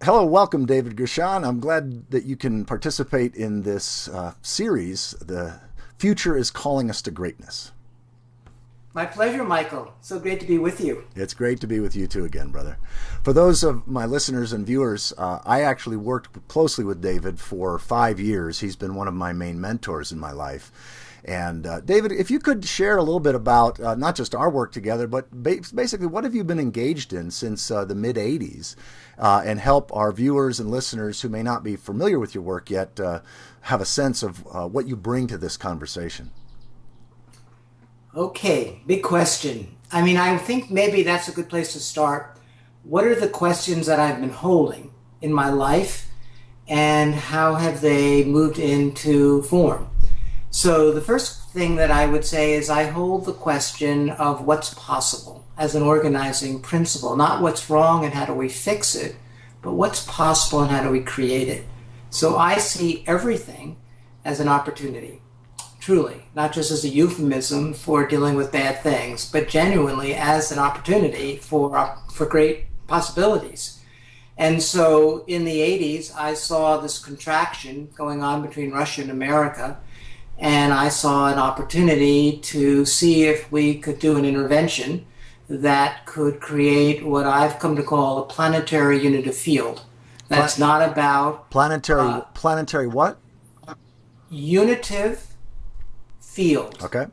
Hello, welcome, David Gershon. I'm glad that you can participate in this series. The future is calling us to greatness. My pleasure, Michael. So great to be with you. It's great to be with you too again, brother. For those of my listeners and viewers, I actually worked closely with David for 5 years. He's been one of my main mentors in my life. And David, if you could share a little bit about not just our work together, but basically what have you been engaged in since the mid-'80s, and help our viewers and listeners who may not be familiar with your work yet have a sense of what you bring to this conversation. Okay, big question. I think maybe that's a good place to start. What are the questions that I've been holding in my life, and how have they moved into form? So the first thing that I would say is I hold the question of what's possible as an organizing principle, not what's wrong and how do we fix it, but what's possible and how do we create it. So I see everything as an opportunity, truly, not just as a euphemism for dealing with bad things, but genuinely as an opportunity for great possibilities. And so in the 80s, I saw this contraction going on between Russia and America. And I saw an opportunity to see if we could do an intervention that could create what I've come to call a planetary unitive field. That's not about... Planetary what? Unitive field. Okay.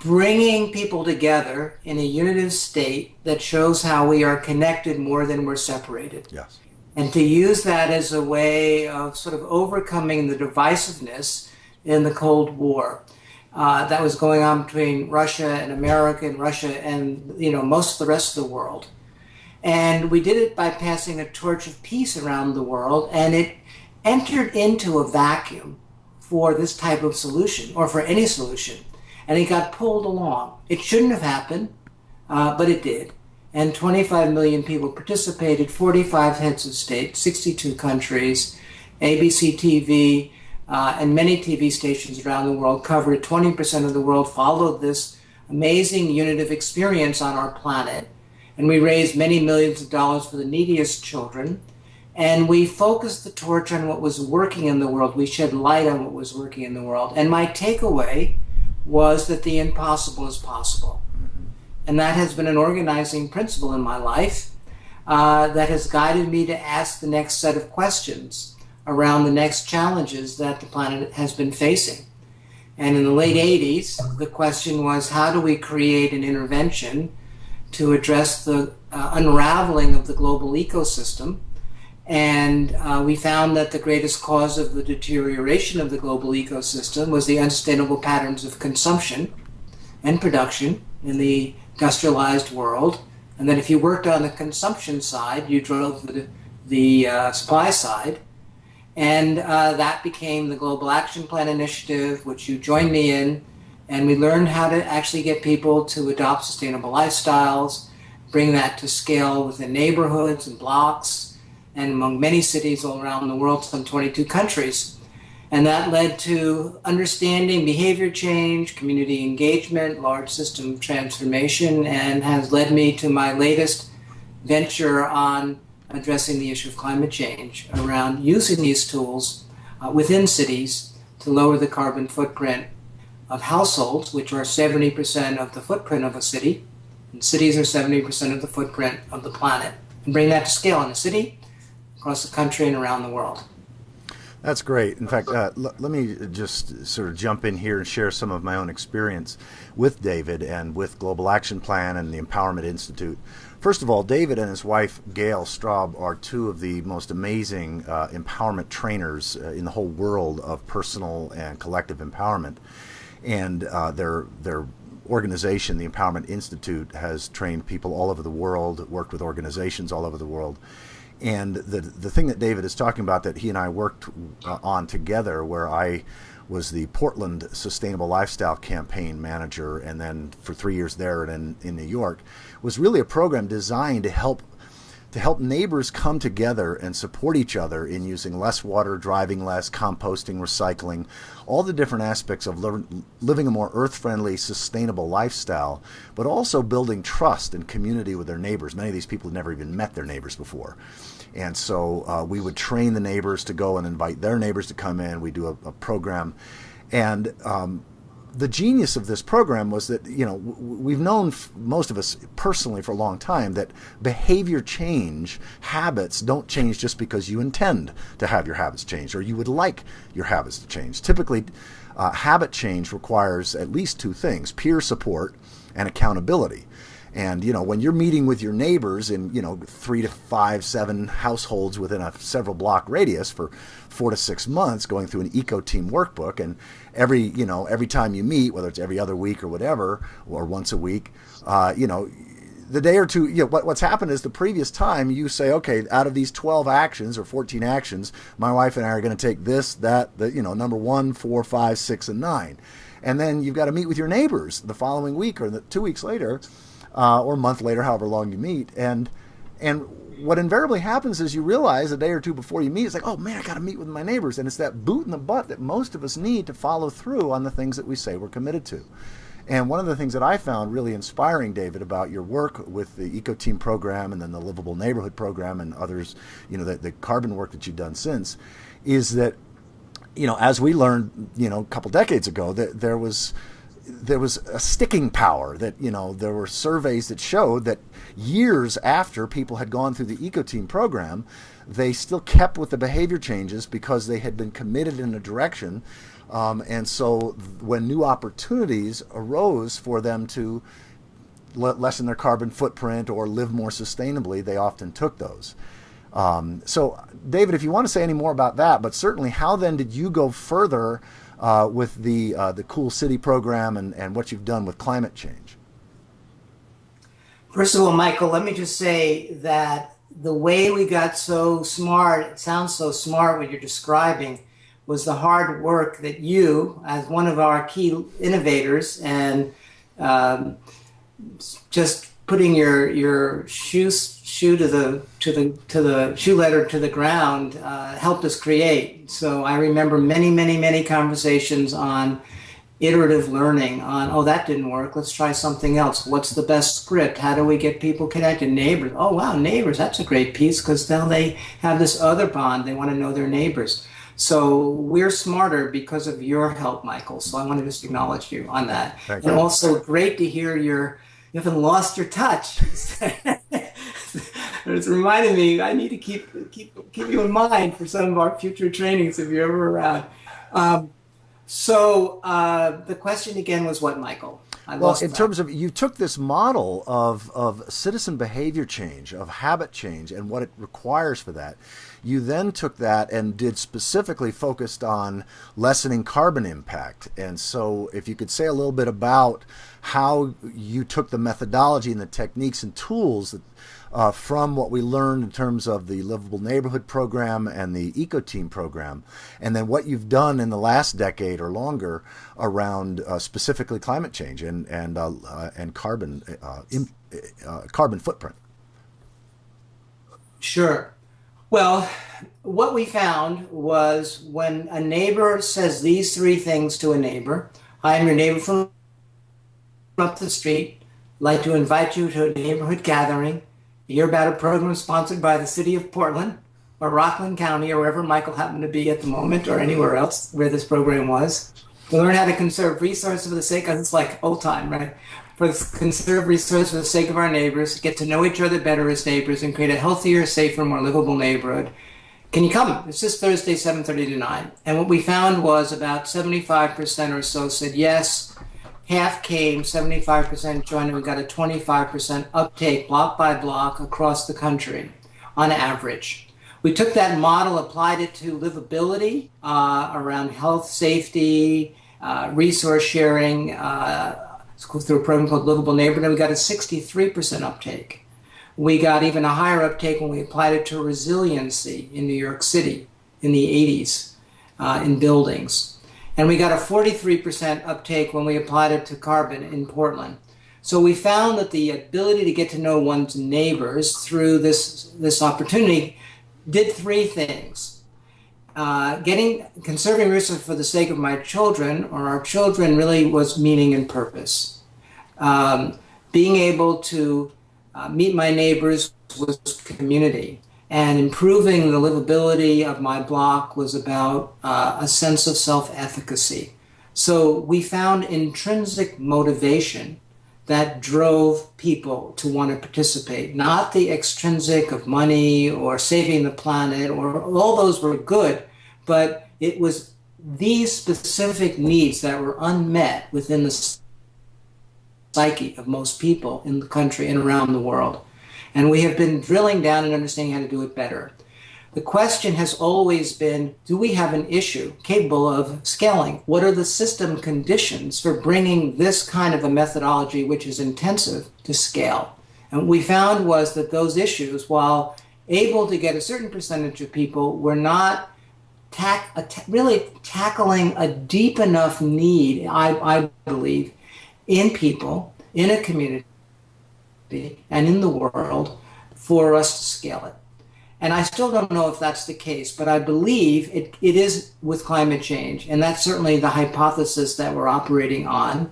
Bringing people together in a unitive state that shows how we are connected more than we're separated. Yes. And to use that as a way of sort of overcoming the divisiveness in the Cold War that was going on between Russia and America and Russia and most of the rest of the world. And we did it by passing a torch of peace around the world, and it entered into a vacuum for this type of solution, or for any solution, and it got pulled along. It shouldn't have happened, but it did. And 25 million people participated, 45 heads of state, 62 countries, ABC TV, and many TV stations around the world covered it. 20% of the world followed this amazing unitive experience on our planet. And we raised many millions of dollars for the neediest children. And we focused the torch on what was working in the world. We shed light on what was working in the world. And my takeaway was that the impossible is possible. And that has been an organizing principle in my life that has guided me to ask the next set of questions around the next challenges that the planet has been facing. And in the late 80s, the question was, how do we create an intervention to address the unraveling of the global ecosystem? And we found that the greatest cause of the deterioration of the global ecosystem was the unsustainable patterns of consumption and production in the industrialized world, and then if you worked on the consumption side, you drove the supply side, and that became the Global Action Plan Initiative, which you joined me in, and we learned how to actually get people to adopt sustainable lifestyles, bring that to scale within neighborhoods and blocks, and among many cities all around the world, some 22 countries. And that led to understanding behavior change, community engagement, large system transformation, and has led me to my latest venture on addressing the issue of climate change around using these tools within cities to lower the carbon footprint of households, which are 70% of the footprint of a city, and cities are 70% of the footprint of the planet, and bring that to scale in a city, across the country, and around the world. That's great. In fact, let me just sort of jump in here and share some of my own experience with David and with Global Action Plan and the Empowerment Institute. First of all, David and his wife, Gail Straub, are two of the most amazing empowerment trainers in the whole world of personal and collective empowerment. And their organization, the Empowerment Institute, has trained people all over the world, worked with organizations all over the world. And the thing that David is talking about that he and I worked on together, where I was the Portland Sustainable Lifestyle Campaign manager, and then for 3 years there and in New York, was really a program designed to help to help neighbors come together and support each other in using less water, driving less, composting, recycling, all the different aspects of living a more earth-friendly, sustainable lifestyle, but also building trust and community with their neighbors. Many of these people had never even met their neighbors before. And so we would train the neighbors to go and invite their neighbors to come in. We do a program. And the genius of this program was that, we've known, most of us personally for a long time, that behavior change, habits don't change just because you intend to have your habits changed or you would like your habits to change. Typically, habit change requires at least two things: peer support and accountability. And, when you're meeting with your neighbors in, 3 to 5, 7 households within a several block radius for 4 to 6 months, going through an eco team workbook, and every time you meet, whether it's every other week or whatever, or once a week, the day or two, what's happened is the previous time you say, okay, out of these 12 actions or 14 actions, my wife and I are going to take this, that, number 1, 4, 5, 6, and 9. And then you've got to meet with your neighbors the following week or 2 weeks later, or a month later, however long you meet. And what invariably happens is you realize a day or two before you meet, it's like, oh man, I got to meet with my neighbors. And it's that boot in the butt that most of us need to follow through on the things that we say we're committed to. And one of the things that I found really inspiring, David, about your work with the Eco Team program and then the Livable Neighborhood program and others, the carbon work that you've done since, is that, as we learned, a couple decades ago, that there was a sticking power, that there were surveys that showed that years after people had gone through the Eco Team program, they still kept with the behavior changes because they had been committed in a direction. And so when new opportunities arose for them to lessen their carbon footprint or live more sustainably, they often took those. So David, if you want to say any more about that, but certainly how then did you go further with the Cool City program and what you've done with climate change? First of all, Michael, let me just say that the way we got so smart, it sounds so smart what you're describing, was the hard work that you, as one of our key innovators, and just putting your shoe to the shoe leather to the ground helped us create. So I remember many conversations on iterative learning, on, oh, that didn't work, let's try something else. What's the best script? How do we get people connected? Neighbors. Oh, wow, neighbors, that's a great piece, because now they have this other bond. They want to know their neighbors. So we're smarter because of your help, Michael. So I want to just acknowledge you on that. Thank and you. Also great to hear you haven't lost your touch. It's reminding me I need to keep you in mind for some of our future trainings if you're ever around. So the question again was what, Michael? Well, in terms of, you took this model of citizen behavior change, of habit change, and what it requires for that. You then took that and did specifically focused on lessening carbon impact. And so if you could say a little bit about how you took the methodology and the techniques and tools that, from what we learned in terms of the Livable Neighborhood program and the Eco Team program, and then what you've done in the last decade or longer around specifically climate change and carbon carbon footprint. Sure. Well, what we found was when a neighbor says these three things to a neighbor: "Hi, I'm your neighbor from up the street. I'd like to invite you to a neighborhood gathering. Hear about a program sponsored by the city of Portland or Rockland County or wherever Michael happened to be at the moment, or anywhere else where this program was. To learn how to conserve resources for the sake of," it's like old time, right? "For conserve resources for the sake of our neighbors, get to know each other better as neighbors, and create a healthier, safer, more livable neighborhood. Can you come?" It's this Thursday, 7:30 to 9. And what we found was about 75% or so said yes. Half came, 75% joined, and we got a 25% uptake block by block across the country on average. We took that model, applied it to livability around health, safety, resource sharing, through a program called Livable Neighborhood, and we got a 63% uptake. We got even a higher uptake when we applied it to resiliency in New York City in the 80s in buildings. And we got a 43% uptake when we applied it to carbon in Portland. So we found that the ability to get to know one's neighbors through this opportunity did three things. Conserving resources for the sake of my children or our children really was meaning and purpose. Being able to meet my neighbors was community. And improving the livability of my block was about a sense of self-efficacy. So we found intrinsic motivation that drove people to want to participate, not the extrinsic of money or saving the planet, or all those were good, but it was these specific needs that were unmet within the psyche of most people in the country and around the world. And we have been drilling down and understanding how to do it better. The question has always been, do we have an issue capable of scaling? What are the system conditions for bringing this kind of a methodology, which is intensive, to scale? And what we found was that those issues, while able to get a certain percentage of people, were not really tackling a deep enough need, I believe, in people, in a community, and in the world for us to scale it. And I still don't know if that's the case, but I believe it is with climate change. And that's certainly the hypothesis that we're operating on,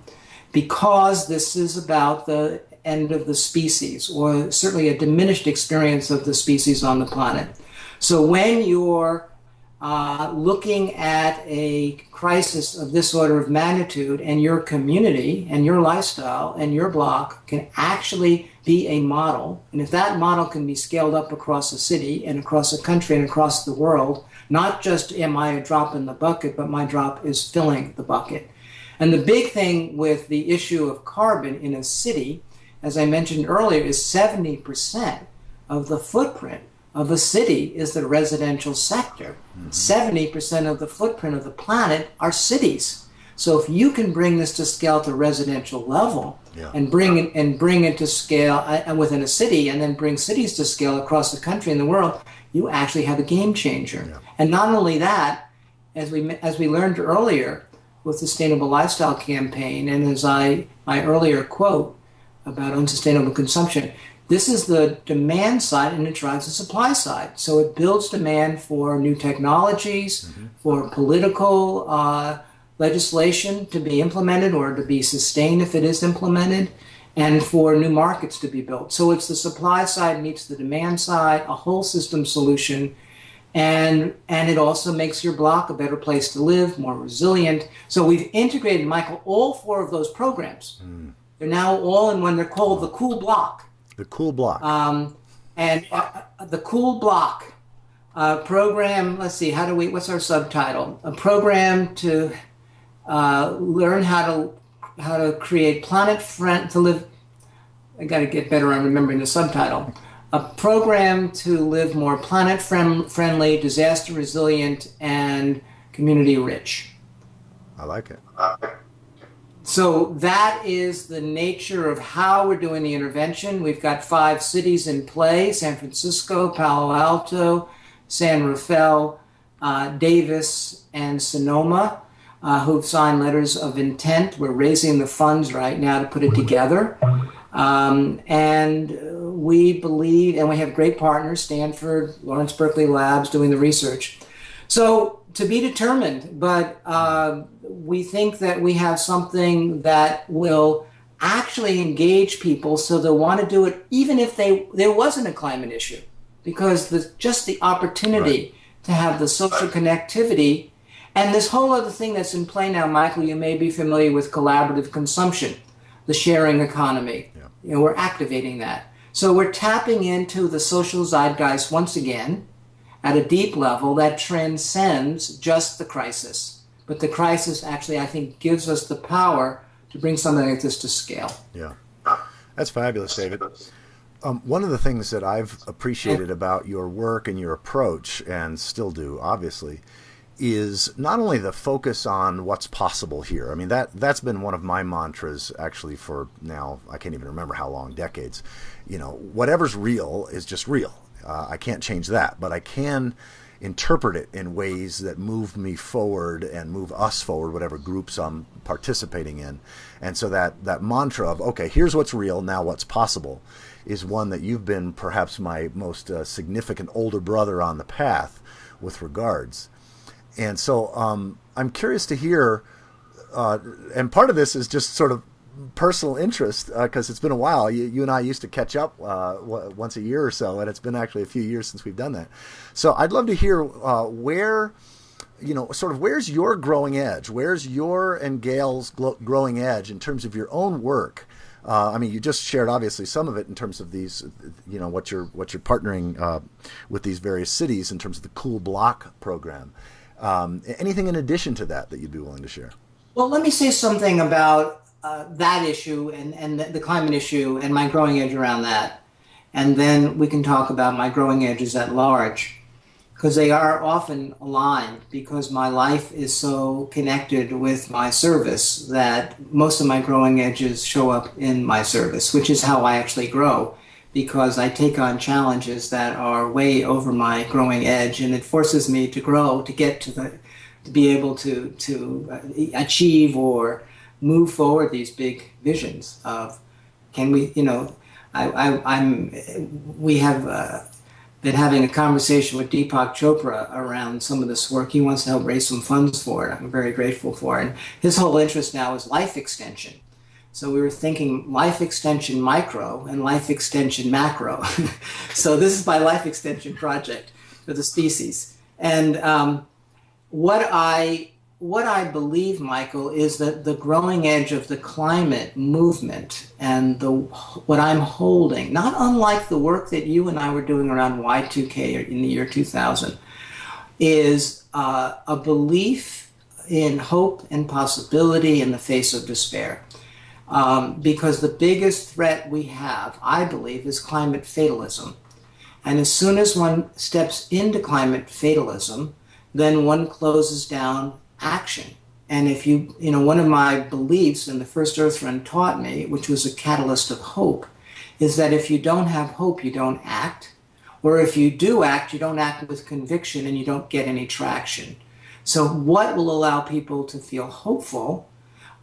because this is about the end of the species, or certainly a diminished experience of the species on the planet. So when you're looking at a crisis of this order of magnitude, and your community and your lifestyle and your block can actually be a model, and if that model can be scaled up across a city and across a country and across the world, not just am I a drop in the bucket, but my drop is filling the bucket. And the big thing with the issue of carbon in a city, as I mentioned earlier, is 70% of the footprint of a city is the residential sector. 70% of the footprint of the planet are cities. So if you can bring this to scale at the residential level, and bring it to scale within a city, and then bring cities to scale across the country and the world, you actually have a game changer. Yeah. And not only that, as we learned earlier with Sustainable Lifestyle Campaign, and as my earlier quote about unsustainable consumption, this is the demand side, and it drives the supply side. So it builds demand for new technologies, for political legislation to be implemented or to be sustained if it is implemented, and for new markets to be built. So it's the supply side meets the demand side, a whole system solution, and it also makes your block a better place to live, more resilient. So we've integrated, Michael, all four of those programs. They're now all in one. They're called the Cool Block. The Cool Block. The Cool Block program. Let's see. What's our subtitle? A program to learn how to create to live. I got to get better on remembering the subtitle. A program to live more planet friendly, disaster resilient, and community rich. I like it. So that is the nature of how we're doing the intervention. We've got 5 cities in play: San Francisco, Palo Alto, San Rafael, Davis, and Sonoma, who've signed letters of intent. We're raising the funds right now to put it together. And we believe, and we have great partners, Stanford, Lawrence Berkeley Labs, doing the research. So to be determined, but we think that we have something that will actually engage people so they'll want to do it even if there wasn't a climate issue, because just the opportunity to have the social connectivity. And this whole other thing that's in play now, Michael, you may be familiar with collaborative consumption, the sharing economy. Yeah. We're activating that. So we're tapping into the social zeitgeist once again at a deep level that transcends just the crisis. But the crisis actually, I think, gives us the power to bring something like this to scale. Yeah, that's fabulous, David. One of the things that I've appreciated about your work and your approach, and still do, obviously, is not only the focus on what's possible here. I mean, that's been one of my mantras actually for now, I can't even remember how long, decades. Whatever's real is just real. I can't change that, but I can interpret it in ways that move me forward and move us forward, whatever groups I'm participating in. And so that mantra of, okay, here's what's real, now what's possible, is one that you've been perhaps my most significant older brother on the path with regards. And so I'm curious to hear, and part of this is just sort of personal interest, because it's been a while. You and I used to catch up once a year or so, and it's been actually a few years since we've done that. So I'd love to hear where, sort of where's your growing edge? Where's your and Gail's growing edge in terms of your own work? I mean, you just shared obviously some of it in terms of these, what you're partnering with these various cities in terms of the Cool Block program. Anything in addition to that you'd be willing to share? Well, let me say something about that issue and the climate issue and my growing edge around that. And then we can talk about my growing edges at large, because they are often aligned, because my life is so connected with my service that most of my growing edges show up in my service, which is how I actually grow, because I take on challenges that are way over my growing edge, and it forces me to grow to get to be able to achieve or move forward these big visions of, can we, we have been having a conversation with Deepak Chopra around some of this work. He wants to help raise some funds for it. I'm very grateful for it. And his whole interest now is life extension. So we were thinking life extension micro and life extension macro. So this is my life extension project for the species. And what I believe, Michael, is that the growing edge of the climate movement and what I'm holding, not unlike the work that you and I were doing around Y2K in the year 2000, is a belief in hope and possibility in the face of despair. Because the biggest threat we have, I believe, is climate fatalism. And as soon as one steps into climate fatalism, then one closes down action. And if one of my beliefs, and the first Earthfriend taught me, which was a catalyst of hope, is that if you don't have hope, you don't act. Or if you do act, you don't act with conviction and you don't get any traction. So what will allow people to feel hopeful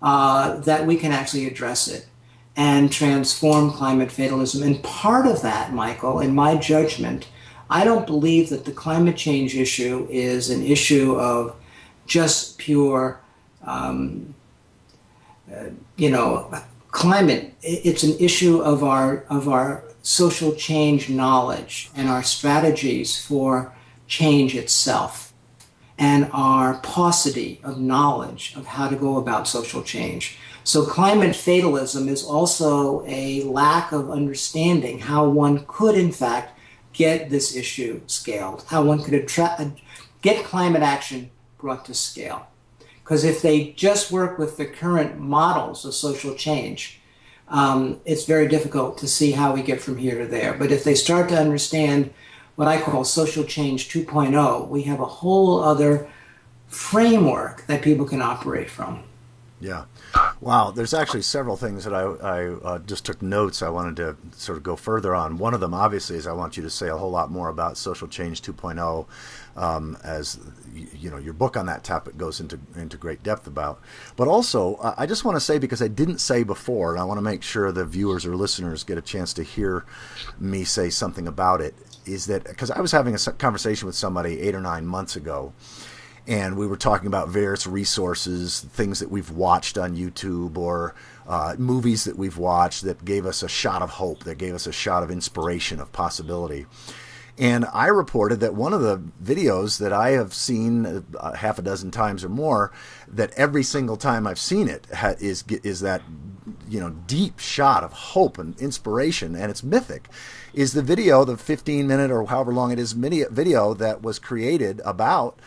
that we can actually address it and transform climate fatalism? And part of that, Michael, in my judgment, I don't believe that the climate change issue is an issue of just pure, climate. It's an issue of our social change knowledge and our strategies for change itself, and our paucity of knowledge of how to go about social change. So climate fatalism is also a lack of understanding how one could, in fact, get this issue scaled, how one could get climate action brought to scale. Because if they just work with the current models of social change, it's very difficult to see how we get from here to there. But if they start to understand what I call social change 2.0, we have a whole other framework that people can operate from. Yeah. Wow. There's actually several things that I just took notes I wanted to sort of go further on. One of them, obviously, is I want you to say a whole lot more about Social Change 2.0, as your book on that topic goes into great depth about. But also, I just want to say, because I didn't say before, and I want to make sure the viewers or listeners get a chance to hear me say something about it, is that because I was having a conversation with somebody 8 or 9 months ago, and we were talking about various resources, things that we've watched on YouTube, or movies that we've watched that gave us a shot of hope, that gave us a shot of inspiration, of possibility. And I reported that one of the videos that I have seen half a dozen times or more, that every single time I've seen it is that deep shot of hope and inspiration, and it's mythic, is the video, the 15-minute or however long it is video that was created about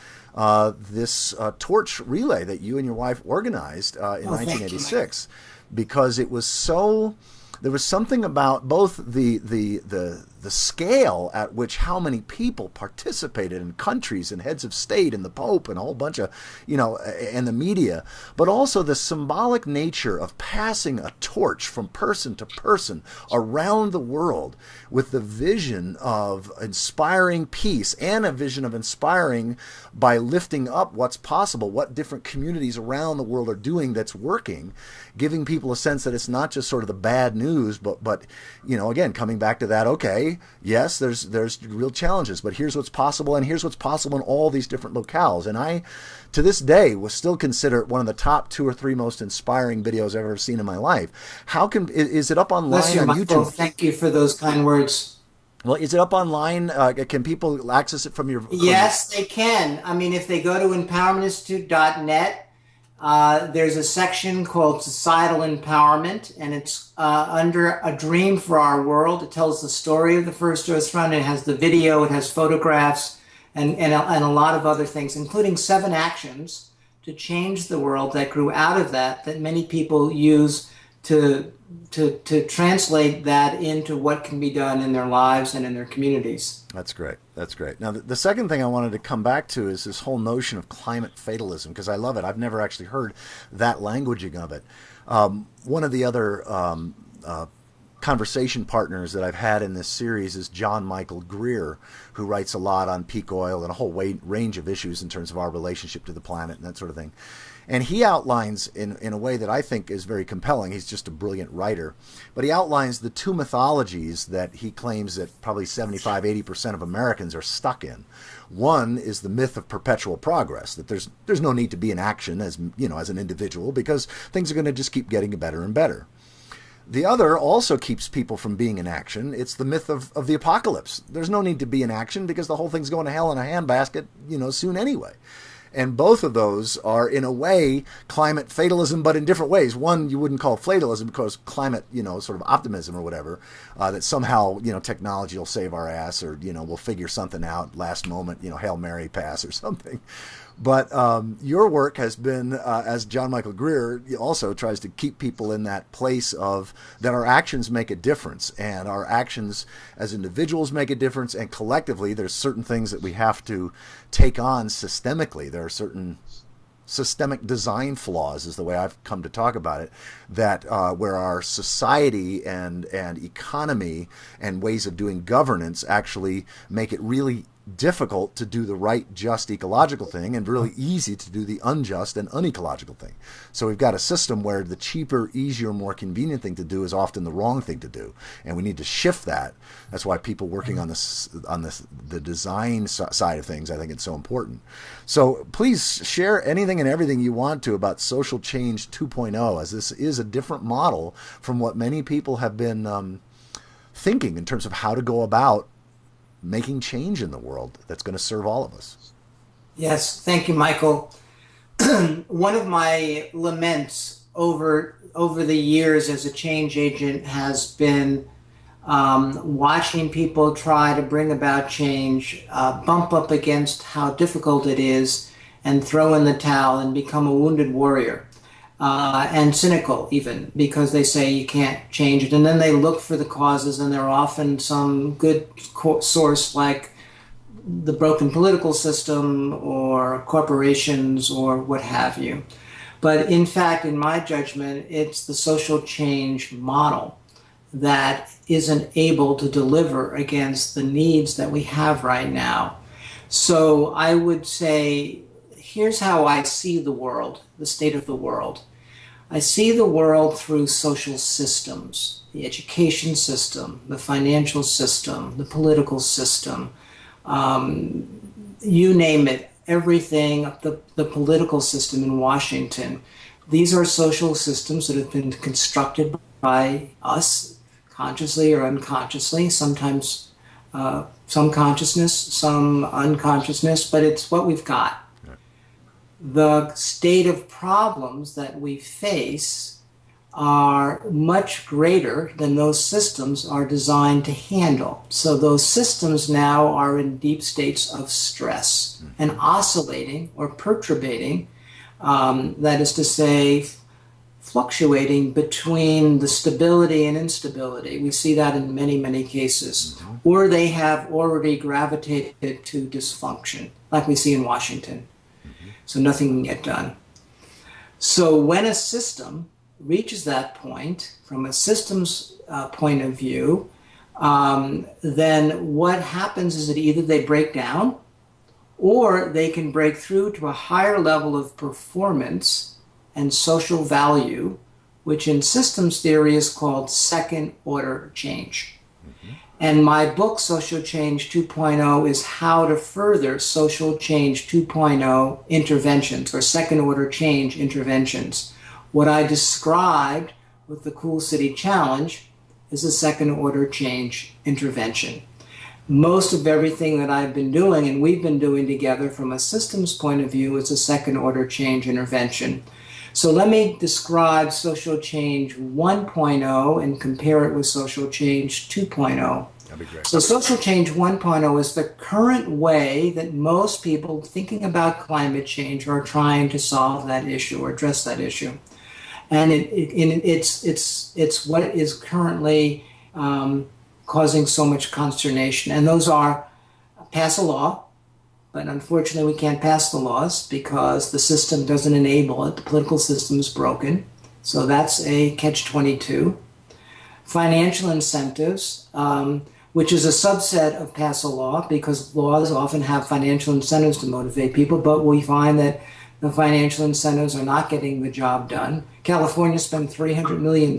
this torch relay that you and your wife organized in 1986, because it was so. There was something about both the the scale at which how many people participated in countries and heads of state and the Pope and a whole bunch of, and the media, but also the symbolic nature of passing a torch from person to person around the world with the vision of inspiring peace and a vision of inspiring by lifting up what's possible, what different communities around the world are doing that's working, giving people a sense that it's not just sort of the bad news, but again, coming back to that, okay, yes, there's real challenges, but here's what's possible, and here's what's possible in all these different locales. And I, to this day, will still consider it one of the top 2 or 3 most inspiring videos I've ever seen in my life. Is it up online Bless you, on Michael. YouTube? Thank you for those kind words. Well, is it up online? Can people access it from your? Yes, they can. I mean, if they go to empowermentinstitute.net, there's a section called Societal Empowerment, and it's under A Dream for Our World. It tells the story of the First Earth Fund. It has the video, it has photographs, and a lot of other things, including 7 actions to change the world that grew out of that many people use to translate that into what can be done in their lives and in their communities. That's great. That's great. Now, the second thing I wanted to come back to is this whole notion of climate fatalism, because I love it. I've never actually heard that languaging of it. One of the other conversation partners that I've had in this series is John Michael Greer, who writes a lot on peak oil and a whole range of issues in terms of our relationship to the planet and that sort of thing. And he outlines in a way that I think is very compelling. He's just a brilliant writer. But he outlines the 2 mythologies that he claims that probably 75-80% of Americans are stuck in. One is the myth of perpetual progress, that there's no need to be in action as an individual, because things are going to just keep getting better and better. The other also keeps people from being in action. It's the myth of the apocalypse. There's no need to be in action because the whole thing's going to hell in a handbasket, soon anyway. And both of those are, in a way, climate fatalism, but in different ways. One, you wouldn't call fatalism because climate, sort of optimism or whatever, that somehow, technology will save our ass, or, we'll figure something out last moment, Hail Mary pass or something. But your work has been, as John Michael Greer also tries to keep people in that place of that our actions make a difference, and our actions as individuals make a difference, and collectively there's certain things that we have to take on systemically. There are certain systemic design flaws, is the way I've come to talk about it, that where our society and economy and ways of doing governance actually make it really difficult to do the right, just, ecological thing, and really easy to do the unjust and unecological thing. So we've got a system where the cheaper, easier, more convenient thing to do is often the wrong thing to do, and we need to shift that. That's why people working on the design side of things, I think it's so important. So please share anything and everything you want to about Social Change 2.0, as this is a different model from what many people have been thinking in terms of how to go about making change in the world that's going to serve all of us. Yes, thank you, Michael. One of my laments over the years as a change agent has been watching people try to bring about change, bump up against how difficult it is, and throw in the towel and become a wounded warrior. And cynical even, because they say you can't change it. And then they look for the causes, and they're often some good source like the broken political system or corporations or what have you. But in fact, in my judgment, it's the social change model that isn't able to deliver against the needs that we have right now. So I would say, here's how I see the world, the state of the world. I see the world through social systems, the education system, the financial system, the political system, you name it, everything, the political system in Washington. These are social systems that have been constructed by us, consciously or unconsciously, sometimes some consciousness, some unconsciousness, but it's what we've got. The state of problems that we face are much greater than those systems are designed to handle. So those systems now are in deep states of stress and oscillating or perturbating, that is to say, fluctuating between the stability and instability. We see that in many, many cases. Or they have already gravitated to dysfunction, like we see in Washington. So nothing can get done. So when a system reaches that point, from a systems point of view, then what happens is that either they break down or they can break through to a higher level of performance and social value, which in systems theory is called second order change. And my book, Social Change 2.0, is how to further social change 2.0 interventions or second order change interventions. What I described with the Cool City Challenge is a second order change intervention. Most of everything that I've been doing and we've been doing together from a systems point of view is a second order change intervention. So let me describe social change 1.0 and compare it with social change 2.0. That'd be great. So social change 1.0 is the current way that most people thinking about climate change are trying to solve that issue or address that issue. And it's what is currently causing so much consternation. And those are pass a law, but unfortunately we can't pass the laws because the system doesn't enable it. The political system is broken. So that's a catch-22. Financial incentives, which is a subset of pass a law because laws often have financial incentives to motivate people, but we find that the financial incentives are not getting the job done. California spent $300 million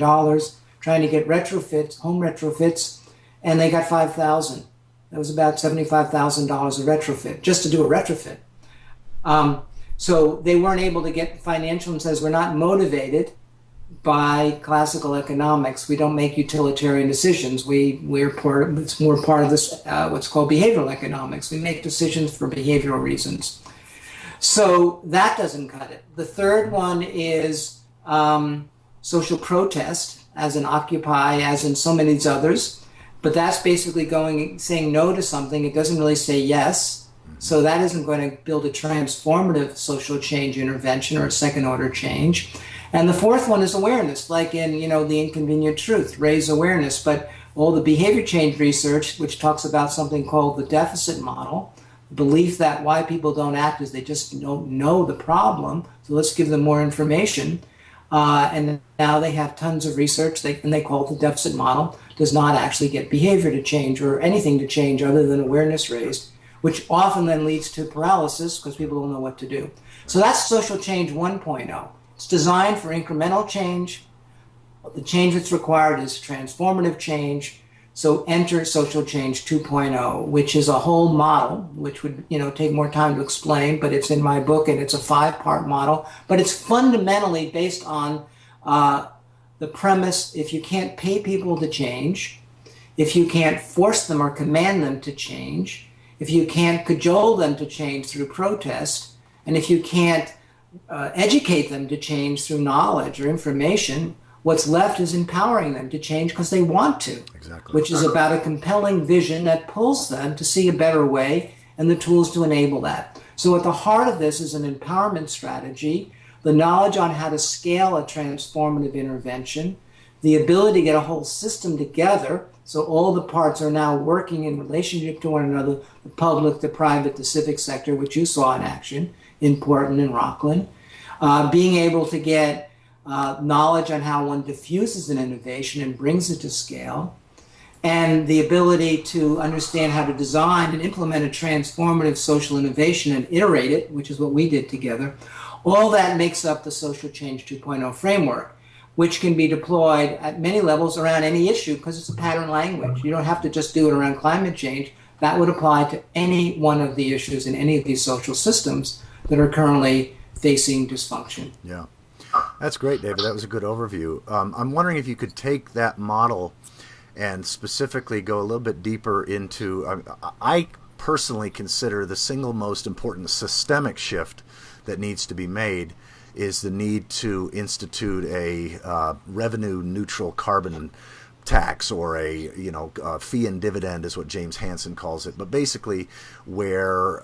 trying to get retrofits, home retrofits, and they got 5,000. That was about $75,000 a retrofit, just to do a retrofit. So they weren't able to get financial incentives. We're not motivated by classical economics. We don't make utilitarian decisions. It's more part of this, what's called behavioral economics. We make decisions for behavioral reasons. So that doesn't cut it. The third one is social protest, as in Occupy, as in so many of these others. But that's basically saying no to something. It doesn't really say yes. So that isn't going to build a transformative social change intervention or a second order change. And the fourth one is awareness, like in, The Inconvenient Truth, raise awareness. But all the behavior change research, which talks about something called the deficit model, the belief that why people don't act is they just don't know the problem. So let's give them more information. And now they have tons of research, and they call it the deficit model, does not actually get behavior to change or anything to change other than awareness raised, which often then leads to paralysis because people don't know what to do. So that's social change 1.0. It's designed for incremental change. The change that's required is transformative change. So enter social change 2.0, which is a whole model, which would take more time to explain, but it's in my book and it's a 5-part model. But it's fundamentally based on the premise: if you can't pay people to change, if you can't force them or command them to change, if you can't cajole them to change through protest, and if you can't educate them to change through knowledge or information, what's left is empowering them to change because they want to, exactly. Which is about a compelling vision that pulls them to see a better way and the tools to enable that. So at the heart of this is an empowerment strategy, the knowledge on how to scale a transformative intervention, the ability to get a whole system together so all the parts are now working in relationship to one another, the public, the private, the civic sector, which you saw in action in Portland and Rockland, being able to get knowledge on how one diffuses an innovation and brings it to scale, and the ability to understand how to design and implement a transformative social innovation and iterate it, which is what we did together. All that makes up the Social Change 2.0 framework, which can be deployed at many levels around any issue because it's a pattern language. You don't have to just do it around climate change. That would apply to any one of the issues in any of these social systems that are currently facing dysfunction. Yeah. That's great, David. That was a good overview. I'm wondering if you could take that model and specifically go a little bit deeper into, I personally consider the single most important systemic shift that needs to be made is the need to institute a revenue neutral carbon tax, or a fee and dividend is what James Hansen calls it, but basically where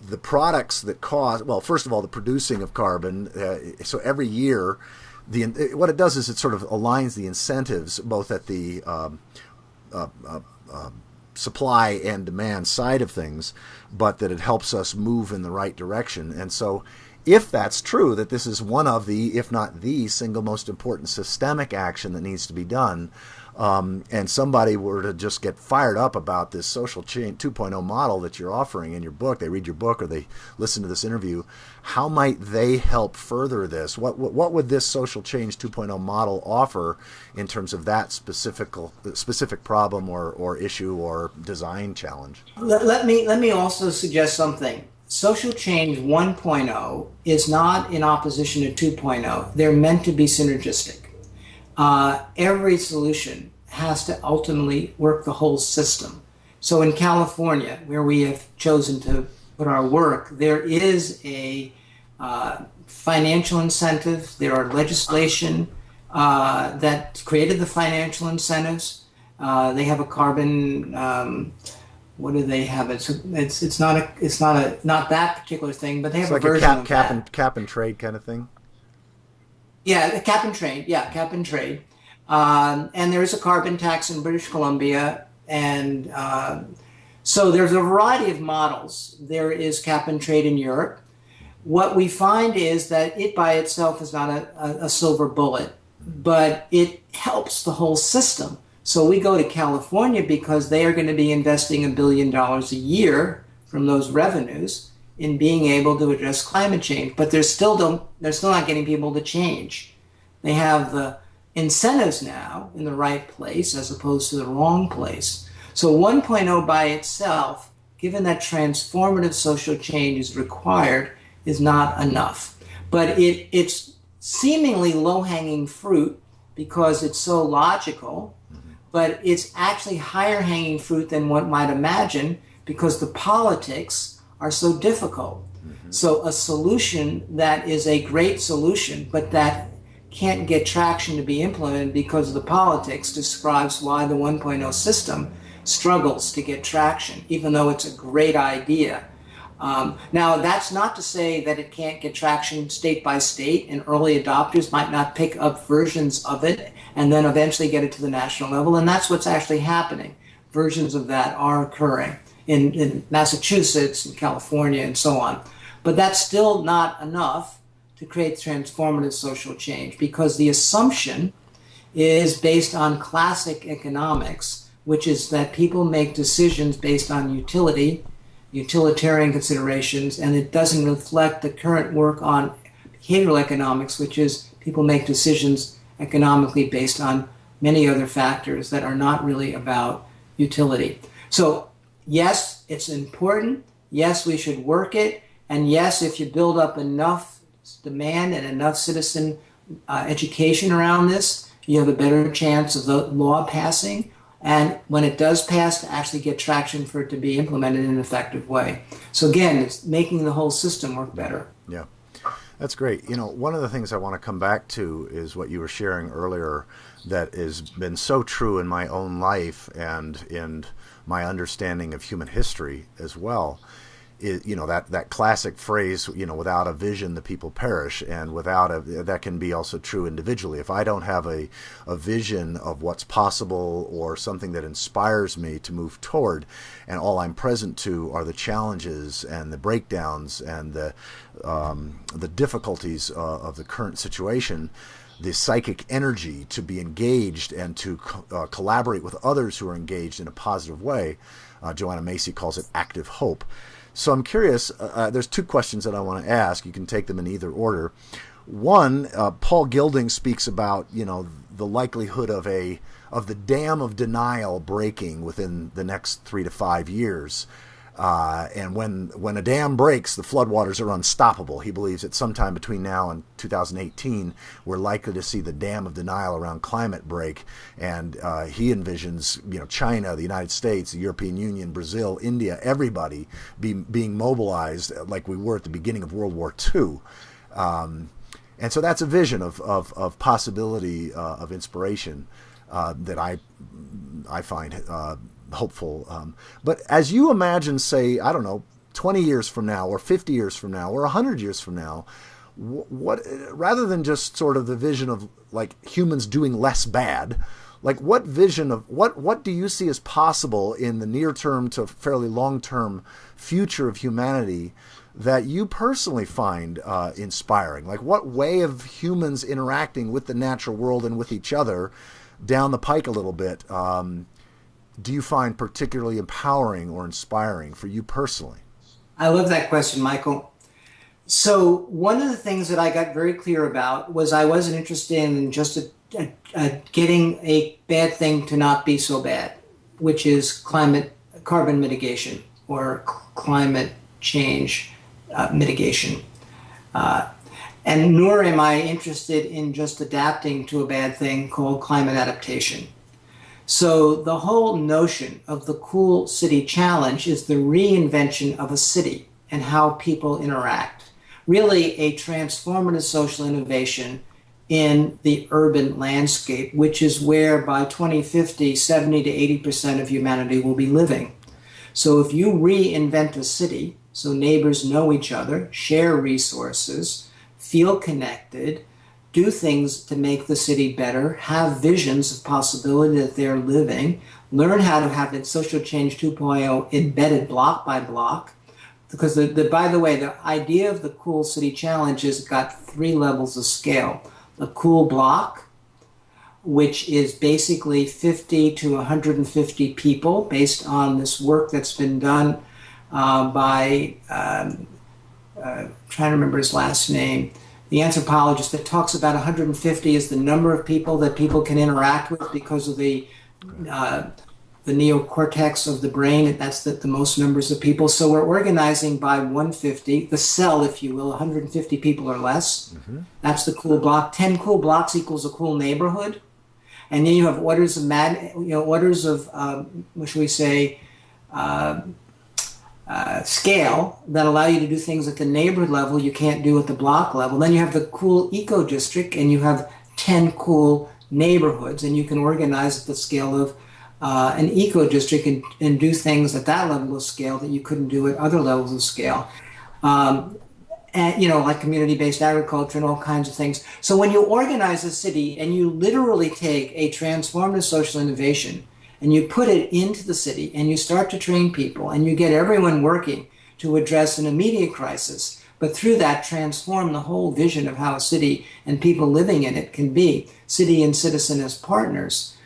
the products that cause, well, first of all, the producing of carbon. So every year, what it does is it sort of aligns the incentives both at the uh, uh, supply and demand side of things, but that it helps us move in the right direction. And so, if that's true, that this is one of the, if not the single most important systemic action that needs to be done, and somebody were to just get fired up about this social change 2.0 model that you're offering in your book, they read your book or they listen to this interview, how might they help further this? What would this social change 2.0 model offer in terms of that specific problem or issue or design challenge? Let me also suggest something. Social change 1.0 is not in opposition to 2.0. They're meant to be synergistic. Every solution has to ultimately work the whole system. So in California, where we have chosen to put our work, there is a financial incentive. There are legislation that created the financial incentives. They have a carbon. What do they have? It's not that particular thing, but they have it's like a version of cap and trade kind of thing. Yeah, cap and trade. Yeah, cap and trade. And there is a carbon tax in British Columbia. And so there's a variety of models. There is cap and trade in Europe. What we find is that it by itself is not a silver bullet, but it helps the whole system. So we go to California because they are going to be investing $1 billion a year from those revenues in being able to address climate change, but they're still not getting people to change. They have the incentives now in the right place as opposed to the wrong place. So 1.0 by itself, given that transformative social change is required, is not enough. But it's seemingly low-hanging fruit because it's so logical, but it's actually higher hanging fruit than one might imagine because the politics are so difficult. So a solution that is a great solution, but that can't get traction to be implemented because of the politics, describes why the 1.0 system struggles to get traction, even though it's a great idea. Now, that's not to say that it can't get traction state by state, and early adopters might not pick up versions of it and then eventually get it to the national level, and that's what's actually happening. Versions of that are occurring in Massachusetts and California and so on. But that's still not enough to create transformative social change because the assumption is based on classic economics, which is that people make decisions based on utilitarian considerations, and it doesn't reflect the current work on behavioral economics, which is people make decisions economically based on many other factors that are not really about utility. So yes, it's important. Yes, we should work it. And yes, if you build up enough demand and enough citizen education around this, you have a better chance of the law passing. And when it does pass, to actually get traction for it to be implemented in an effective way. So again, it's making the whole system work better. Yeah, that's great. You know, one of the things I want to come back to is what you were sharing earlier that has been so true in my own life and in my understanding of human history as well. You know, that classic phrase, you know, without a vision, the people perish, and that can be also true individually. If I don't have a vision of what's possible or something that inspires me to move toward, and all I'm present to are the challenges and the breakdowns and the difficulties of the current situation, the psychic energy to be engaged and to collaborate with others who are engaged in a positive way, Joanna Macy calls it active hope. So I'm curious, there's two questions that I want to ask. You can take them in either order. One, Paul Gilding speaks about, you know, the likelihood of the dam of denial breaking within the next 3 to 5 years. And when a dam breaks, the floodwaters are unstoppable. He believes that sometime between now and 2018, we're likely to see the dam of denial around climate break. And he envisions, you know, China, the United States, the European Union, Brazil, India, everybody being mobilized like we were at the beginning of World War II. And so that's a vision of possibility, of inspiration that I find hopeful. But as you imagine, say, I don't know, 20 years from now, or 50 years from now, or 100 years from now, what, rather than just sort of the vision of like humans doing less bad, like what vision of what do you see as possible in the near term to fairly long term future of humanity that you personally find inspiring? Like what way of humans interacting with the natural world and with each other down the pike a little bit do you find particularly empowering or inspiring for you personally? I love that question, Michael. So one of the things that I got very clear about was I wasn't interested in just getting a bad thing to not be so bad, which is carbon mitigation or climate change mitigation. And nor am I interested in just adapting to a bad thing called climate adaptation. So the whole notion of the Cool City Challenge is the reinvention of a city and how people interact. Really a transformative social innovation in the urban landscape, which is where by 2050, 70 to 80% of humanity will be living. So if you reinvent a city, so neighbors know each other, share resources, feel connected, do things to make the city better, have visions of possibility that they're living, learn how to have that social change 2.0 embedded block by block. Because by the way, the idea of the Cool City Challenge has got 3 levels of scale. The cool block, which is basically 50 to 150 people based on this work that's been done by, trying to remember his last name, the anthropologist that talks about 150 is the number of people that people can interact with because of the neocortex of the brain. That's the most numbers of people. So we're organizing by 150, the cell, if you will, 150 people or less. Mm-hmm. That's the cool block. 10 cool blocks equals a cool neighborhood. And then you have orders of what should we say, scale that allow you to do things at the neighborhood level you can't do at the block level. Then you have the cool eco district, and you have 10 cool neighborhoods, and you can organize at the scale of an eco district and do things at that level of scale that you couldn't do at other levels of scale. And, like community-based agriculture and all kinds of things. So when you organize a city and you literally take a transformative social innovation and you put it into the city and you start to train people and you get everyone working to address an immediate crisis, but through that transform the whole vision of how a city and people living in it can be, city and citizen as partners,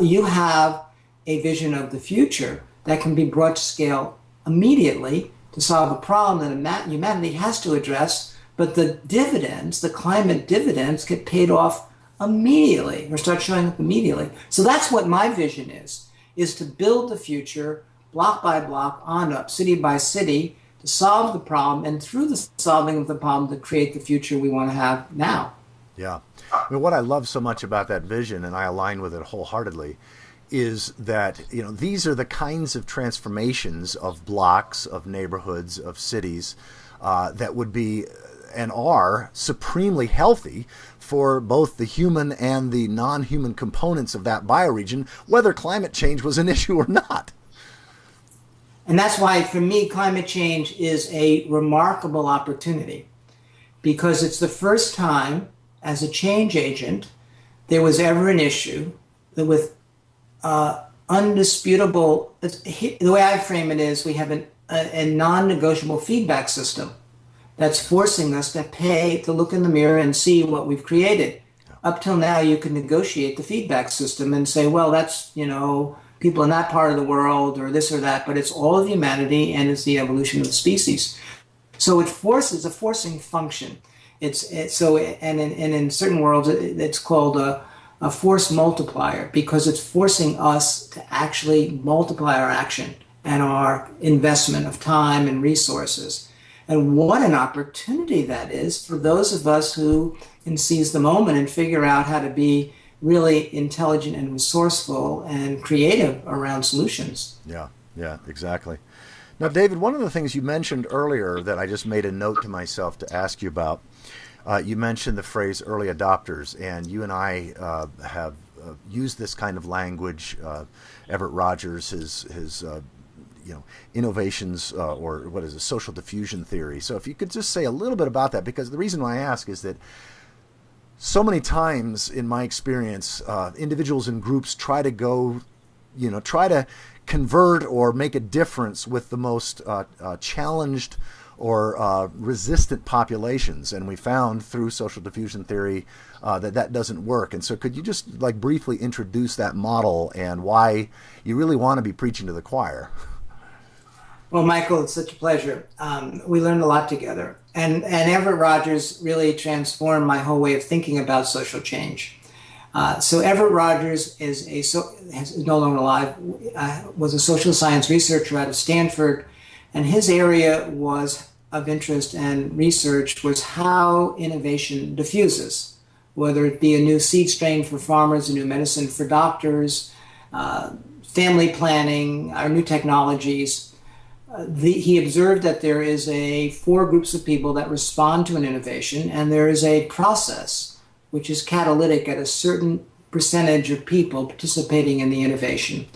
you have a vision of the future that can be brought to scale immediately to solve a problem that humanity has to address, but the dividends, the climate dividends, get paid off immediately or start showing up immediately. So that's what my vision is to build the future block by block on up, city by city, to solve the problem, and through the solving of the problem to create the future we want to have now. Yeah. I mean, what I love so much about that vision, and I align with it wholeheartedly, is that these are the kinds of transformations of blocks, of neighborhoods, of cities that would be and are supremely healthy for both the human and the non-human components of that bioregion, whether climate change was an issue or not. And that's why, for me, climate change is a remarkable opportunity, because it's the first time as a change agent there was ever an issue that with undisputable, the way I frame it is we have a non-negotiable feedback system that's forcing us to look in the mirror and see what we've created. Up till now, you can negotiate the feedback system and say, well, that's, people in that part of the world or this or that, but it's all of humanity and it's the evolution of the species. So it forces a forcing function. In certain worlds, it's called a force multiplier, because it's forcing us to actually multiply our action and our investment of time and resources. And what an opportunity that is for those of us who can seize the moment and figure out how to be really intelligent and resourceful and creative around solutions. Yeah, exactly. Now, David, one of the things you mentioned earlier that I just made a note to myself to ask you about, you mentioned the phrase early adopters, and you and I have used this kind of language. Everett Rogers has innovations, or what is it, social diffusion theory. So if you could just say a little bit about that, because the reason why I ask is that so many times in my experience, individuals and groups try to convert or make a difference with the most challenged or resistant populations, and we found through social diffusion theory that doesn't work. And so could you just briefly introduce that model and why you really want to be preaching to the choir? Well, Michael, it's such a pleasure. We learned a lot together. And Everett Rogers really transformed my whole way of thinking about social change. So Everett Rogers is no longer alive, was a social science researcher out of Stanford, and his area of interest and research was how innovation diffuses, whether it be a new seed strain for farmers, a new medicine for doctors, family planning, or new technologies. He observed that there is four groups of people that respond to an innovation, and there is a process which is catalytic at a certain percentage of people participating in the innovation.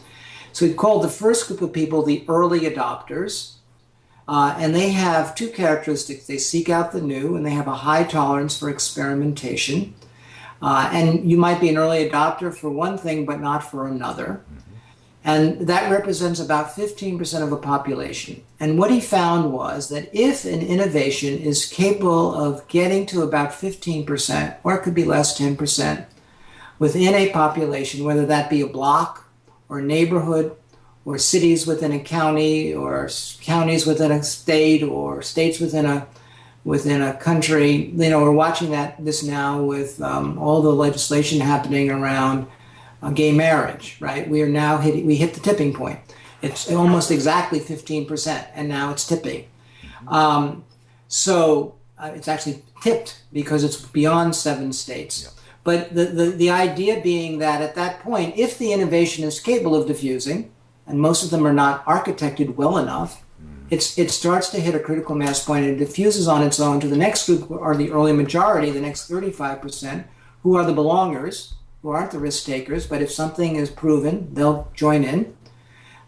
So he called the first group of people the early adopters, and they have two characteristics. They seek out the new, and they have a high tolerance for experimentation. And you might be an early adopter for one thing, but not for another. And that represents about 15% of the population. And what he found was that if an innovation is capable of getting to about 15%, or it could be less, 10%, within a population, whether that be a block or a neighborhood or cities within a county or counties within a state or states within a country, we're watching this now with all the legislation happening around gay marriage, right? We hit the tipping point. It's almost exactly 15%, and now it's tipping. So it's actually tipped because it's beyond 7 states. Yeah. But the idea being that at that point, if the innovation is capable of diffusing, and most of them are not architected well enough, it starts to hit a critical mass point and it diffuses on its own to the next group, or the early majority, the next 35%, who are the belongers, who aren't the risk takers, but if something is proven, they'll join in.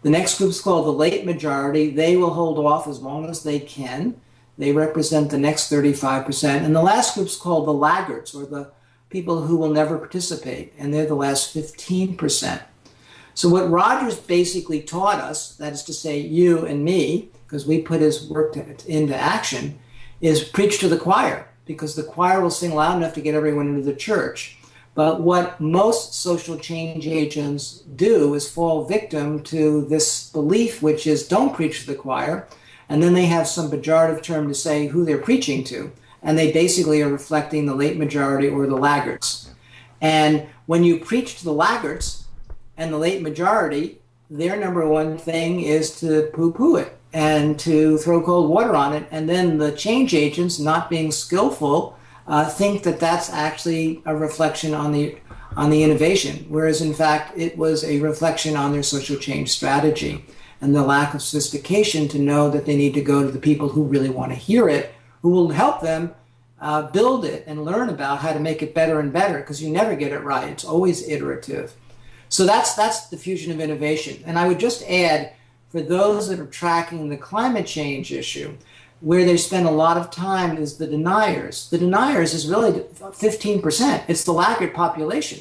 The next group is called the late majority. They will hold off as long as they can. They represent the next 35%. And the last group is called the laggards, or the people who will never participate, and they're the last 15%. So what Rogers basically taught us, that is to say you and me, because we put his work into action, is preach to the choir, because the choir will sing loud enough to get everyone into the church. But what most social change agents do is fall victim to this belief, which is don't preach to the choir, and then they have some pejorative term to say who they're preaching to, and they basically are reflecting the late majority or the laggards. And when you preach to the laggards and the late majority, their number one thing is to poo-poo it and to throw cold water on it, and then the change agents, not being skillful, think that that's actually a reflection on the innovation, whereas in fact it was a reflection on their social change strategy and the lack of sophistication to know that they need to go to the people who really want to hear it, who will help them build it and learn about how to make it better and better, because you never get it right. It's always iterative. So that's the fusion of innovation. And I would just add, for those that are tracking the climate change issue, where they spend a lot of time is the deniers. The deniers is really 15%. It's the laggard population.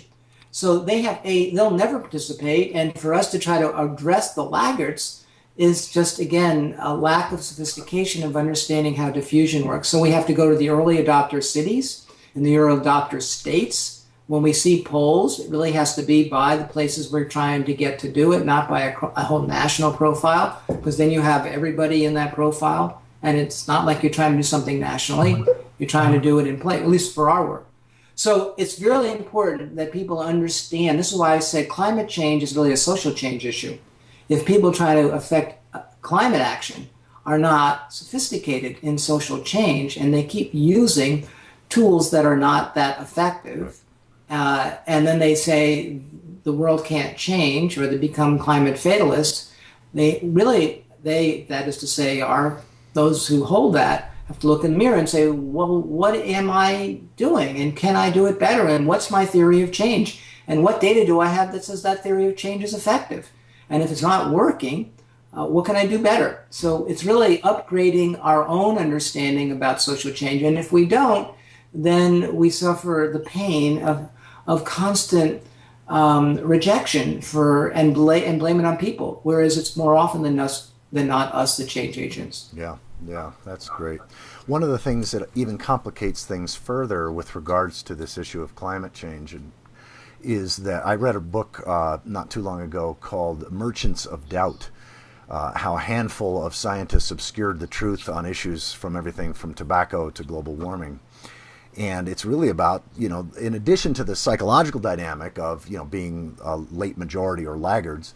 So they'll never participate. And for us to try to address the laggards is just, again, a lack of sophistication of understanding how diffusion works. So we have to go to the early adopter cities and the early adopter states. When we see polls, it really has to be by the places we're trying to get to do it, not by a whole national profile, because then you have everybody in that profile. And it's not like you're trying to do something nationally. You're trying to do it in place, at least for our work. So it's really important that people understand. This is why I say climate change is really a social change issue. If people try to affect climate action are not sophisticated in social change, and they keep using tools that are not that effective, and then they say the world can't change, or they become climate fatalists, that is to say, those who hold that have to look in the mirror and say, well, what am I doing? And can I do it better? And what's my theory of change? And what data do I have that says that theory of change is effective? And if it's not working, what can I do better? So it's really upgrading our own understanding about social change. And if we don't, then we suffer the pain of constant rejection and blame it on people, whereas it's more often than not us, the change agents. Yeah, yeah, that's great. One of the things that even complicates things further with regards to this issue of climate change is that I read a book not too long ago called Merchants of Doubt. How a handful of scientists obscured the truth on issues from everything from tobacco to global warming. And it's really about, in addition to the psychological dynamic of, being a late majority or laggards,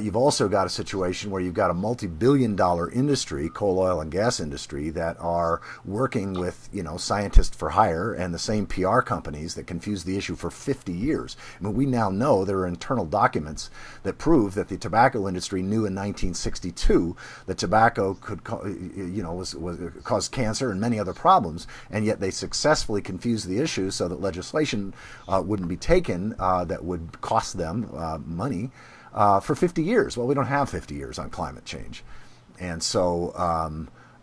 you've also got a situation where you've got a multi-billion-dollar industry, coal, oil, and gas industry, that are working with, scientists for hire and the same PR companies that confused the issue for 50 years. I mean, we now know there are internal documents that prove that the tobacco industry knew in 1962 that tobacco could, cause cancer and many other problems, and yet they successfully confused the issue so that legislation wouldn't be taken that would cost them money. For 50 years. Well, we don't have 50 years on climate change, and so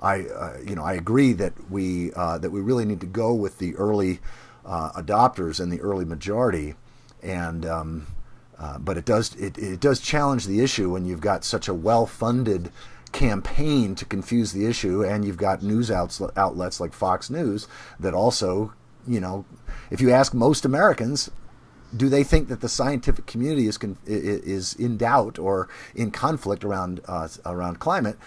I agree that we really need to go with the early adopters and the early majority, and but it does challenge the issue when you've got such a well-funded campaign to confuse the issue, and you've got news outlets like Fox News that also, if you ask most Americans, do they think that the scientific community is in doubt or in conflict around climate?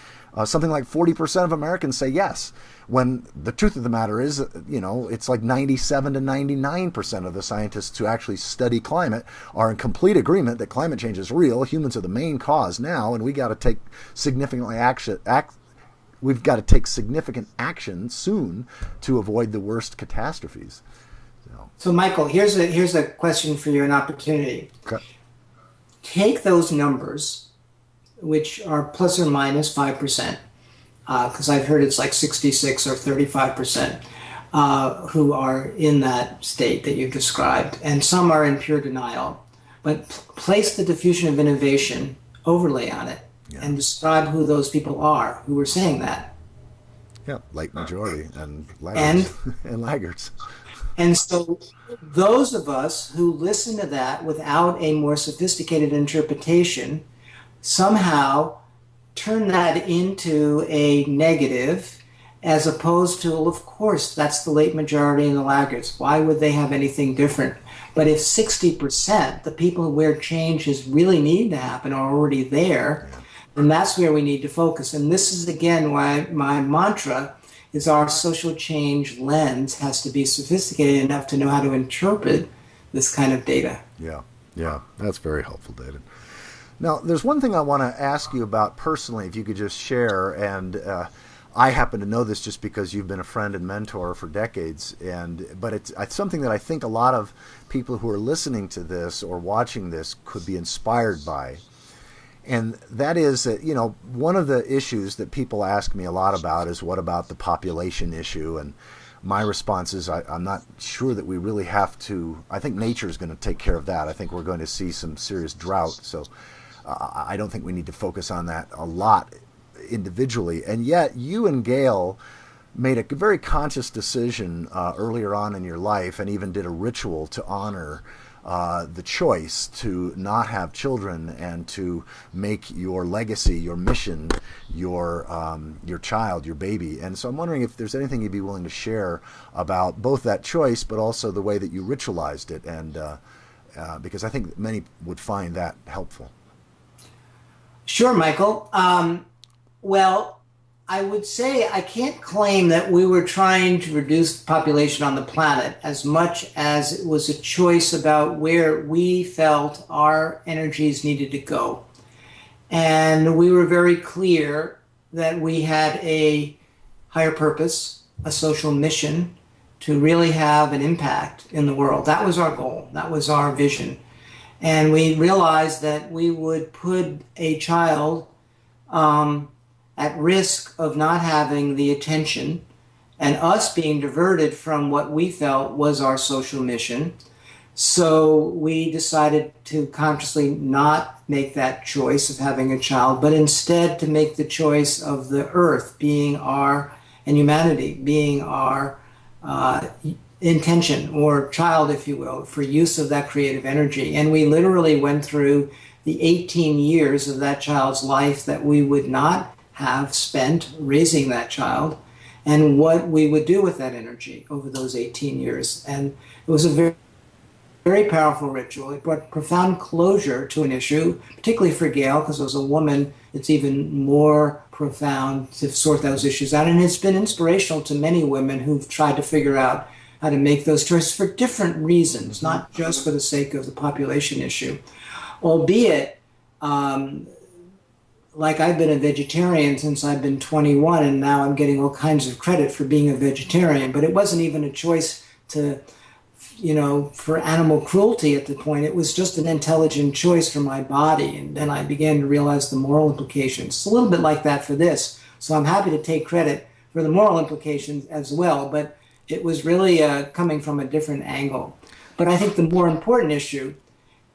Something like 40% of Americans say yes. When the truth of the matter is, it's like 97 to 99% of the scientists who actually study climate are in complete agreement that climate change is real. Humans are the main cause now, and we got to take significant action soon to avoid the worst catastrophes. So, Michael, here's a question for you, an opportunity. Okay. Take those numbers, which are plus or minus 5%, because I've heard it's like 66 or 35% who are in that state that you've described, and some are in pure denial. But place the diffusion of innovation overlay on it, and describe who those people are who are saying that. Yeah, late majority and laggards. And laggards. And so those of us who listen to that without a more sophisticated interpretation somehow turn that into a negative, as opposed to, well, of course, that's the late majority and the laggards. Why would they have anything different? But if 60%, the people where changes really need to happen, are already there, then that's where we need to focus. And this is, again, why my mantra is our social change lens has to be sophisticated enough to know how to interpret this kind of data. Yeah, that's very helpful, David. Now, there's one thing I want to ask you about personally, if you could just share, and I happen to know this just because you've been a friend and mentor for decades, but it's something that I think a lot of people who are listening to this or watching this could be inspired by. And that is that, one of the issues that people ask me a lot about is, what about the population issue? And my response is, I'm not sure that we really have to. I think nature is going to take care of that. I think we're going to see some serious drought. So I don't think we need to focus on that a lot individually. And yet you and Gail made a very conscious decision earlier on in your life, and even did a ritual to honor the choice to not have children and to make your legacy, your mission, your child, your baby. And so I'm wondering if there's anything you'd be willing to share about both that choice, but also the way that you ritualized it, and because I think many would find that helpful. Sure, Michael. Well, I would say I can't claim that we were trying to reduce the population on the planet as much as it was a choice about where we felt our energies needed to go. And we were very clear that we had a higher purpose, a social mission to really have an impact in the world. That was our goal. That was our vision. And we realized that we would put a child at risk of not having the attention and us being diverted from what we felt was our social mission So we decided to consciously not make that choice of having a child, but instead to make the choice of the earth being our, and humanity being our uh, intention or child, if you will, for use of that creative energy. And we literally went through the 18 years of that child's life that we would not have spent raising that child and what we would do with that energy over those 18 years. And it was a very powerful ritual. It brought profound closure to an issue, particularly for Gail, because as a woman, it's even more profound to sort those issues out. And it's been inspirational to many women who've tried to figure out how to make those choices for different reasons, not just for the sake of the population issue. Albeit, like I've been a vegetarian since I've been 21, and now I'm getting all kinds of credit for being a vegetarian, but it wasn't even a choice to for animal cruelty at the point. It was just an intelligent choice for my body. And then I began to realize the moral implications. It's a little bit like that for this. So I'm happy to take credit for the moral implications as well. But it was really coming from a different angle. But I think the more important issue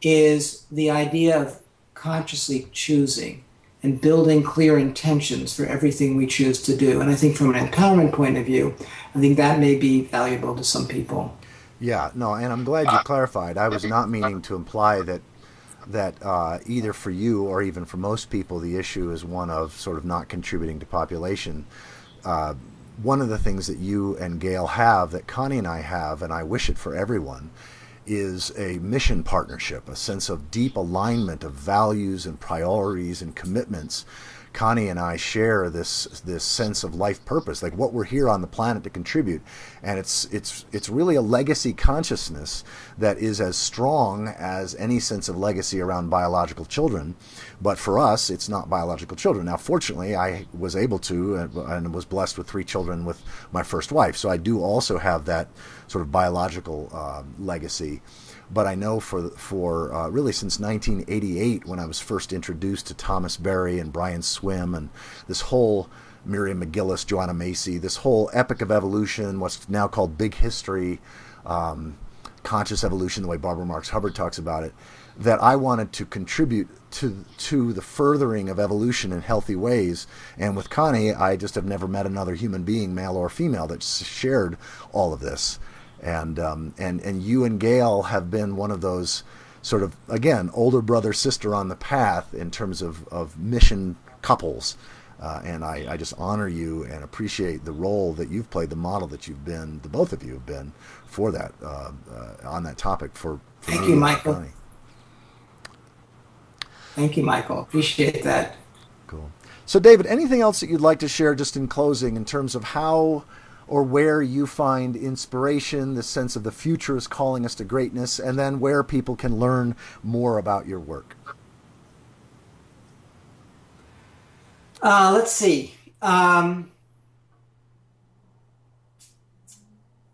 is the idea of consciously choosing and building clear intentions for everything we choose to do. And I think from an empowerment point of view, I think that may be valuable to some people. Yeah, no, and I'm glad you clarified. I was not meaning to imply that either for you or even for most people, the issue is one of sort of not contributing to population. One of the things that you and Gail have, that Connie and I have, and I wish it for everyone, is a mission partnership, a sense of deep alignment of values and priorities and commitments. Connie and I share this sense of life purpose, like what we're here on the planet to contribute, and it's really a legacy consciousness that is as strong as any sense of legacy around biological children. But for us, it's not biological children. Now, fortunately, I was able to and was blessed with 3 children with my first wife, so I do also have that sort of biological legacy. But I know for really since 1988, when I was first introduced to Thomas Berry and Brian Swim and this whole Miriam McGillis, Joanna Macy, this whole epic of evolution, what's now called big history, conscious evolution, the way Barbara Marx Hubbard talks about it, that I wanted to contribute to the furthering of evolution in healthy ways. And with Connie, I just have never met another human being, male or female, that shared all of this. And you and Gail have been one of those sort of, again, older brother, sister on the path in terms of mission couples. And I just honor you and appreciate the role that you've played, the model that you've been, the both of you have been for that, on that topic for Thank you, Michael. Thank you, Michael. Appreciate that. Cool. So, David, anything else that you'd like to share just in closing in terms of how or where you find inspiration, the sense of the future is calling us to greatness, and then where people can learn more about your work? Let's see.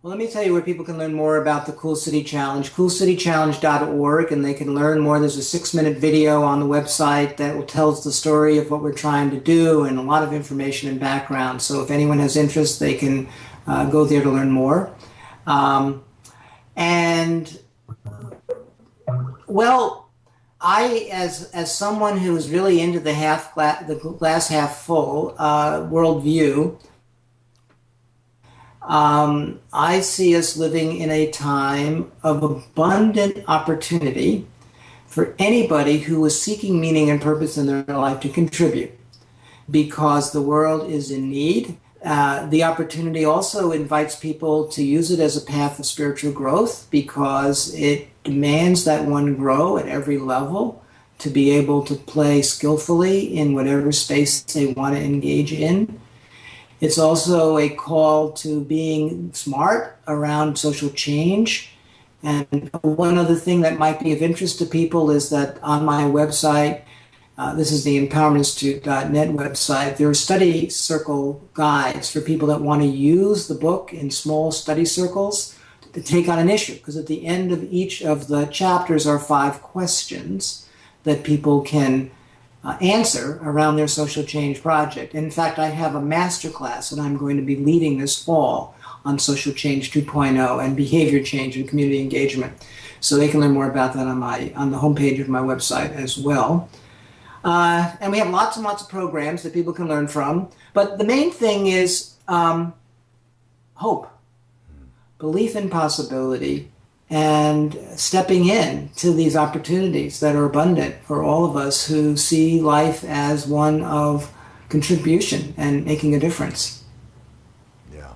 Well, let me tell you where people can learn more about the Cool City Challenge, coolcitychallenge.org, and they can learn more. There's a 6-minute video on the website that tells the story of what we're trying to do and a lot of information and background. So if anyone has interest, they can go there to learn more. And, well, I, as someone who is really into the glass half full worldview, I see us living in a time of abundant opportunity for anybody who is seeking meaning and purpose in their life to contribute, because the world is in need. The opportunity also invites people to use it as a path of spiritual growth, because it demands that one grow at every level to be able to play skillfully in whatever space they want to engage in. It's also a call to being smart around social change. And one other thing that might be of interest to people is that on my website, this is the empowermentinstitute.net website, there are study circle guides for people that want to use the book in small study circles to take on an issue. Because at the end of each of the chapters are 5 questions that people can answer around their social change project. In fact, I have a master class that I'm going to be leading this fall on social change 2.0 and behavior change and community engagement. So they can learn more about that on the homepage of my website as well. And we have lots and lots of programs that people can learn from. But the main thing is hope, belief in possibility, and stepping in to these opportunities that are abundant for all of us who see life as one of contribution and making a difference. Yeah,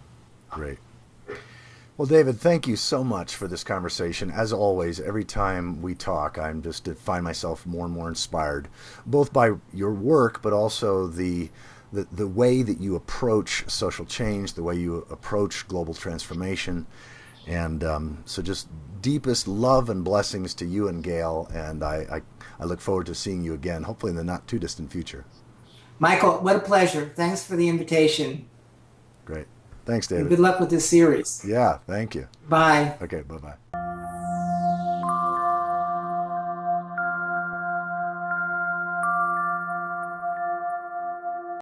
great. Well, David, thank you so much for this conversation. As always, every time we talk, I'm just find myself more and more inspired, both by your work, but also the way that you approach social change, the way you approach global transformation. And so just deepest love and blessings to you and Gail. And I look forward to seeing you again, hopefully in the not too distant future. Michael, what a pleasure. Thanks for the invitation. Great. Thanks, And David. good luck with this series. Yeah, thank you. Bye. Okay, bye-bye.